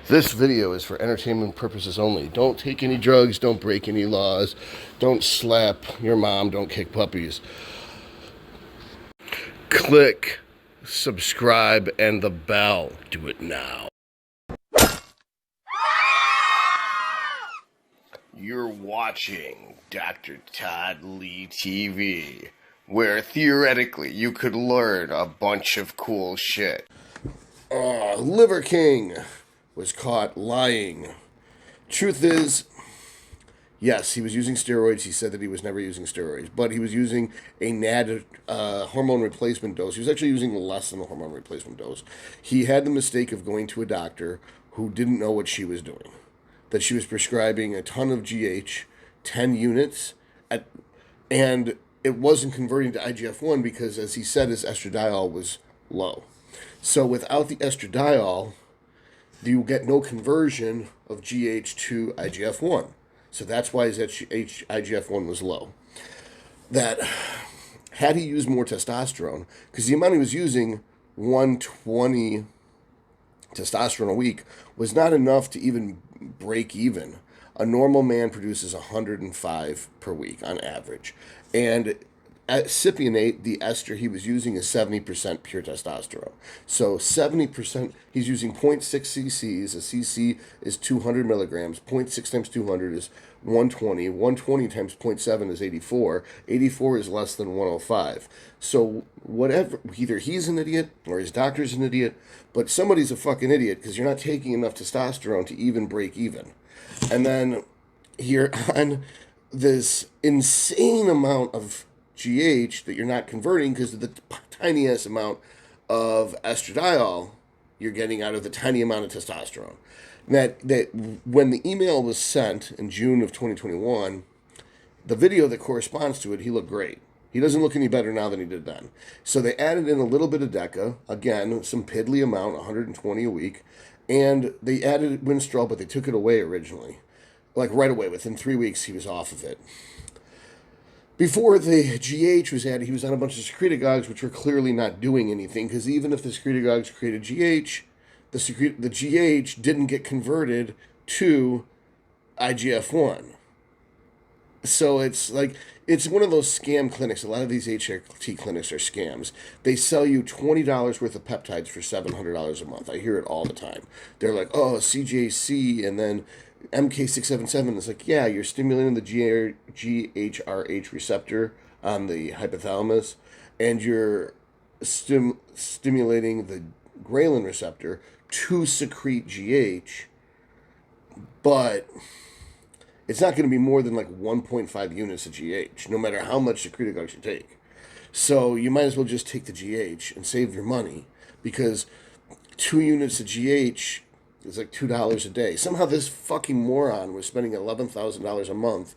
This video is for entertainment purposes only. Don't take any drugs, don't break any laws, don't slap your mom, don't kick puppies. Click subscribe and the bell. Do it now. You're watching Dr. Todd Lee TV, where theoretically you could learn a bunch of cool shit. Liver King was caught lying. Truth is, yes, he was using steroids. He said that he was never using steroids, but he was using a NAD hormone replacement dose. He was actually using less than a hormone replacement dose. He had the mistake of going to a doctor who didn't know what she was doing, that she was prescribing a ton of GH, 10 units, and it wasn't converting to IGF-1 because, as he said, his estradiol was low. So without the estradiol, you get no conversion of GH to IGF-1. So that's why his IGF-1 was low. That had he used more testosterone, because the amount he was using, 120 testosterone a week, was not enough to even break even. A normal man produces 105 per week on average. And at cypionate, the ester he was using is 70% pure testosterone. So 70%, he's using 0.6 cc's. A cc is 200 milligrams. 0.6 times 200 is 120. 120 times 0.7 is 84. 84 is less than 105. So whatever, either he's an idiot or his doctor's an idiot, but somebody's a fucking idiot because you're not taking enough testosterone to even break even. And then you're on this insane amount of GH that you're not converting because of the tiniest amount of estradiol you're getting out of the tiny amount of testosterone. That when the email was sent in June of 2021, the video that corresponds to it, he looked great. He doesn't look any better now than he did then. So they added in a little bit of DECA, again, some piddly amount, 120 a week, and they added Winstrol, but they took it away originally. Like right away, within 3 weeks, he was off of it. Before the GH was added, he was on a bunch of secretagogues, which were clearly not doing anything, because even if the secretagogues created GH, the GH didn't get converted to IGF-1. So it's like, it's one of those scam clinics. A lot of these HRT clinics are scams. They sell you $20 worth of peptides for $700 a month. I hear it all the time. They're like, oh, CJC, and then MK677 is like, yeah, you're stimulating the GHRH receptor on the hypothalamus, and you're stimulating the ghrelin receptor to secrete GH, but it's not going to be more than like 1.5 units of GH, no matter how much secretagogues you take. So you might as well just take the GH and save your money, because 2 units of GH is like $2 a day. Somehow this fucking moron was spending $11,000 a month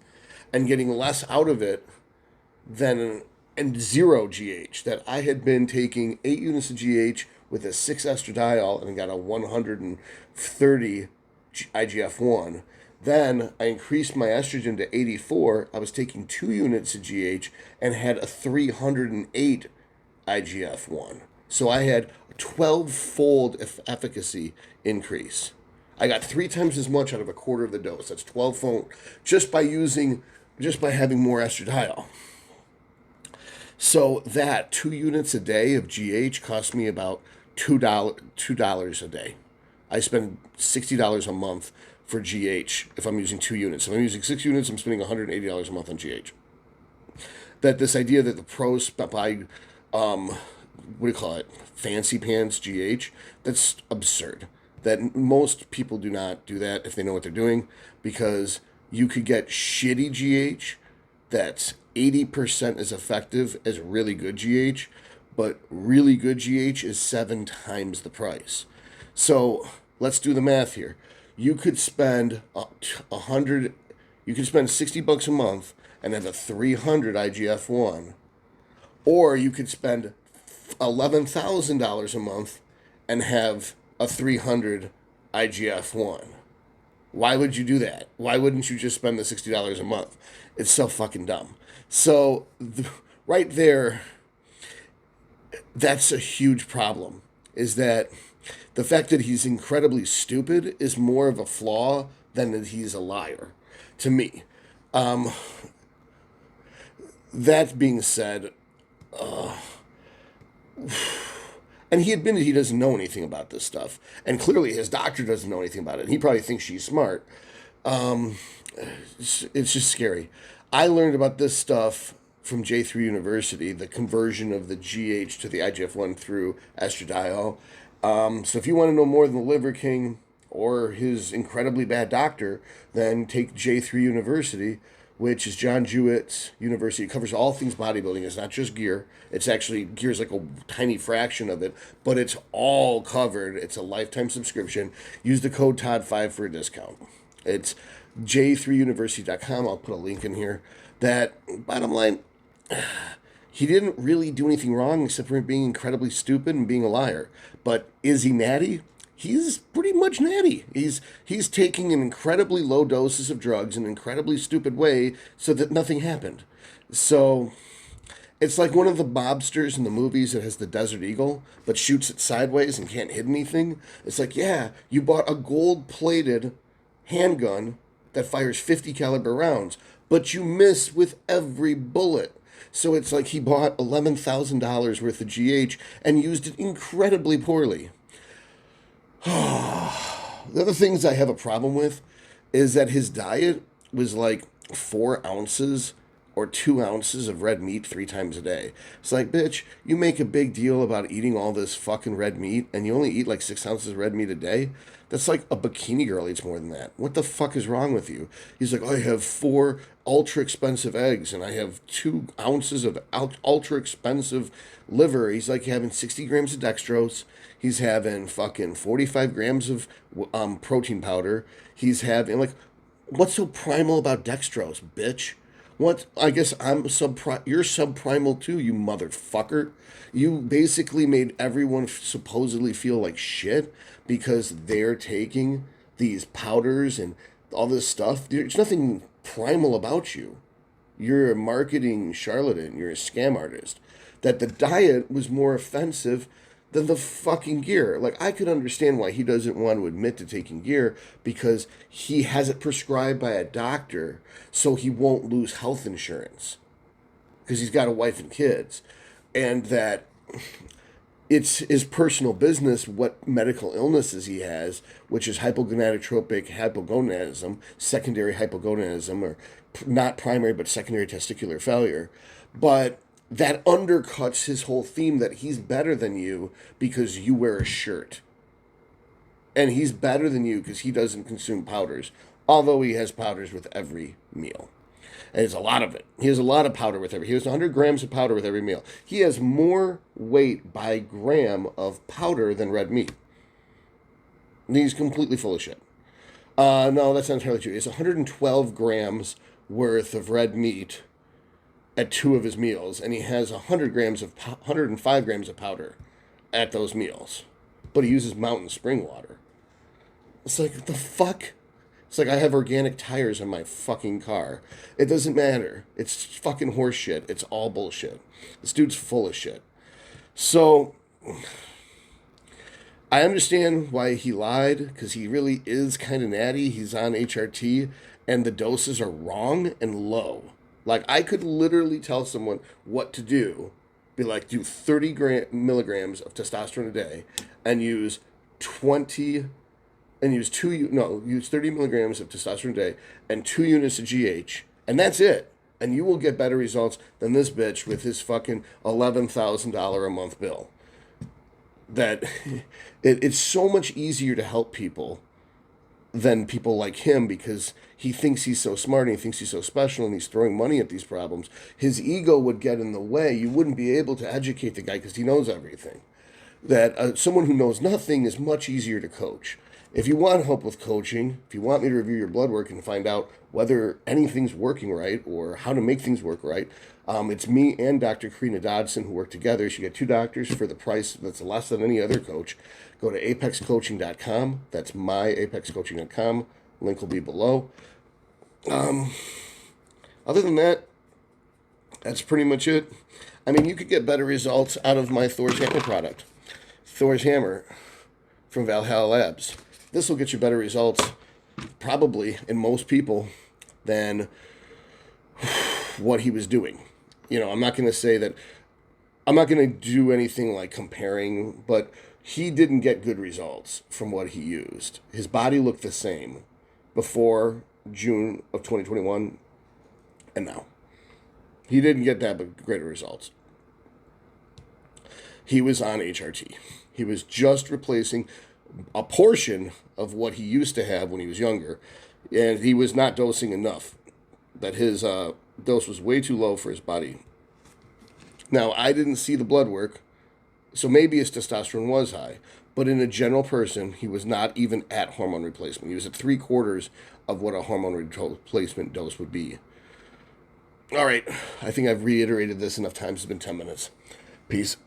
and getting less out of it than and 0 GH. That I had been taking 8 units of GH with a 6 estradiol and got a 130 IGF-1. Then I increased my estrogen to 84. I was taking 2 units of GH and had a 308 IGF-1. So I had a 12-fold efficacy increase. I got 3 times as much out of a quarter of the dose. That's 12-fold just by having more estradiol. So that 2 units a day of GH cost me about $2 a day. I spend $60 a month for GH if I'm using 2 units. If I'm using 6 units, I'm spending $180 a month on GH. That this idea that the pros buy, fancy pants GH, that's absurd. That most people do not do that if they know what they're doing, because you could get shitty GH that's 80% as effective as really good GH, but really good GH is 7 times the price. So let's do the math here. You could spend you could spend $60 a month and have a 300 IGF-1, or you could spend $11,000 a month and have a 300 IGF-1. Why would you do that? Why wouldn't you just spend the $60 a month? It's so fucking dumb. So right there, that's a huge problem, is that The fact that he's incredibly stupid is more of a flaw than that he's a liar, to me. That being said, and he admitted he doesn't know anything about this stuff, and clearly his doctor doesn't know anything about it. He probably thinks she's smart. It's just scary. I learned about this stuff from J3 University, the conversion of the GH to the IGF-1 through estradiol. So if you want to know more than the Liver King or his incredibly bad doctor, then take J3 University, which is John Jewett's university. It covers all things bodybuilding. It's not just gear. It's actually, gear's like a tiny fraction of it, but it's all covered. It's a lifetime subscription. Use the code Todd5 for a discount. It's j3university.com. I'll put a link in here. That, bottom line, he didn't really do anything wrong except for being incredibly stupid and being a liar. But is he natty? He's pretty much natty. He's taking an incredibly low doses of drugs in an incredibly stupid way so that nothing happened. So it's like one of the mobsters in the movies that has the Desert Eagle but shoots it sideways and can't hit anything. It's like, yeah, you bought a gold-plated handgun that fires 50 caliber rounds, but you miss with every bullet. So it's like he bought $11,000 worth of GH and used it incredibly poorly. The other things I have a problem with is that his diet was like 4 ounces or 2 ounces of red meat 3 times a day. It's like, bitch, you make a big deal about eating all this fucking red meat and you only eat like 6 ounces of red meat a day? That's like a bikini girl eats more than that. What the fuck is wrong with you? He's like, I have 4 ultra expensive eggs and I have 2 ounces of ultra expensive liver. He's like having 60 grams of dextrose. He's having fucking 45 grams of protein powder. He's having, like, what's so primal about dextrose, bitch? What? I guess you're subprimal too, you motherfucker. You basically made everyone supposedly feel like shit because they're taking these powders and all this stuff. There's nothing primal about you. You're a marketing charlatan. You're a scam artist. That the diet was more offensive than the fucking gear. Like, I could understand why he doesn't want to admit to taking gear because he has it prescribed by a doctor so he won't lose health insurance because he's got a wife and kids, and that it's his personal business what medical illnesses he has, which is hypogonadotropic hypogonadism, secondary hypogonadism, or not primary but secondary testicular failure. But that undercuts his whole theme that he's better than you because you wear a shirt. And he's better than you because he doesn't consume powders, although he has powders with every meal. And it's a lot of it. He has a lot of powder with every. He has 100 grams of powder with every meal. He has more weight by gram of powder than red meat. And he's completely full of shit. No, that's not entirely true. It's 112 grams worth of red meat at 2 of his meals, and he has 105 grams of powder at those meals. But he uses mountain spring water. It's like, what the fuck? It's like I have organic tires on my fucking car. It doesn't matter. It's fucking horse shit. It's all bullshit. This dude's full of shit. So, I understand why he lied, because he really is kind of natty. He's on HRT, and the doses are wrong and low. Like, I could literally tell someone what to do. Be like, do 30 milligrams of testosterone a day and use 30 milligrams of testosterone a day and 2 units of GH, and that's it. And you will get better results than this bitch with his fucking $11,000 a month bill. That it's so much easier to help people than people like him because he thinks he's so smart and he thinks he's so special and he's throwing money at these problems. His ego would get in the way. You wouldn't be able to educate the guy because he knows everything. That someone who knows nothing is much easier to coach. If you want help with coaching, if you want me to review your blood work and find out whether anything's working right or how to make things work right, it's me and Dr. Karina Dodson who work together. You get 2 doctors for the price that's less than any other coach. Go to apexcoaching.com. That's myapexcoaching.com. Link will be below. Other than that, that's pretty much it. I mean, you could get better results out of my Thor's Hammer product. Thor's Hammer. from Valhalla Labs. This will get you better results, probably, in most people, than what he was doing. You know, I'm not going to say that, I'm not going to do anything like comparing, but he didn't get good results from what he used. His body looked the same before June of 2021 and now. He didn't get that greater results. He was on HRT. He was just replacing a portion of what he used to have when he was younger, and he was not dosing enough. That his dose was way too low for his body. Now, I didn't see the blood work, so maybe his testosterone was high, but in a general person, he was not even at hormone replacement. He was at 3/4 of what a hormone replacement dose would be. All right, I think I've reiterated this enough times. It's been 10 minutes. Peace.